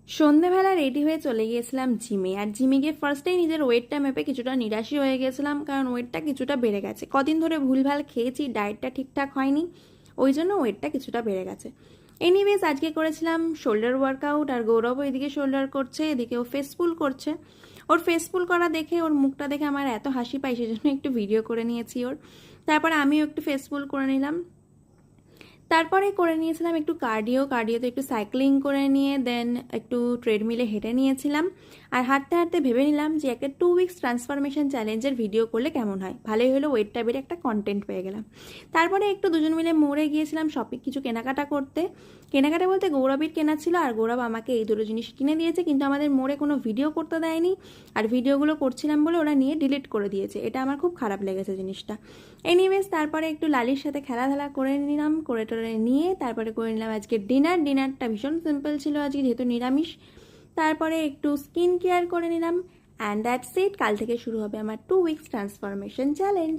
সন্ধেবেলা রেডি হয়ে চলে গিয়েছিলাম জিমে। আর জিমে গিয়ে ফার্স্টেই নিজের ওয়েটটা মেপে কিছুটা নিরাশই হয়ে গেছিলাম, কারণ ওয়েটটা কিছুটা বেড়ে গেছে। কদিন ধরে ভুলভাল খেয়েছি, ডায়েটটা ঠিকঠাক হয়নি, ওই জন্য ওয়েটটা কিছুটা বেড়ে গেছে। এনিওয়েজ আজকে করেছিলাম শোল্ডার ওয়ার্কআউট, আর গৌরবও এদিকে শোল্ডার করছে, এদিকে ও ফেস পুল করছে। ওর ফেস পুল করা দেখে, ওর মুখটা দেখে আমার এত হাসি পাই, সেজন্য একটু ভিডিও করে নিয়েছি ওর। তারপরে আমিও একটু ফেস পুল করে নিলাম। তারপরে করে নিয়েছিলাম একটু কার্ডিওতে একটু সাইক্লিং করে নিয়ে দেন একটু ট্রেডমিলে হেঁটে নিয়েছিলাম। আর হাঁটতে হাঁটতে ভেবে নিলাম যে একটা 2 উইকস ট্রান্সফরমেশন চ্যালেঞ্জের ভিডিও করলে কেমন হয়। ভালোই হলো, ওয়েটটা বেড়ে একটা কন্টেন্ট পেয়ে গেলাম। তারপরে একটু দুজন মিলে মোড়ে গিয়েছিলাম শপিং, কিছু কেনাকাটা করতে। কেনাকাটা বলতে গৌরবের কেনা ছিল, আর গৌরব আমাকে এই দুটো জিনিস কিনে দিয়েছে, কিন্তু আমাদের মোড়ে কোনো ভিডিও করতে দেয়নি। আর ভিডিওগুলো করছিলাম বলে ওরা নিয়ে ডিলিট করে দিয়েছে, এটা আমার খুব খারাপ লেগেছে জিনিসটা। এনিওয়েজ তারপরে একটু লালির সাথে খেলাধুলা করে নিলাম, করে টোরে নিয়ে তারপরে করে নিলাম আজকে ডিনারটা ভীষণ সিম্পল ছিল আজকে, যেহেতু নিরামিষ। তারপরে একটু স্কিন কেয়ার করে নিলাম, অ্যান্ড দ্যাটস ইট। কাল থেকে শুরু হবে আমার 2 উইকস ট্রান্সফরমেশন চ্যালেঞ্জ।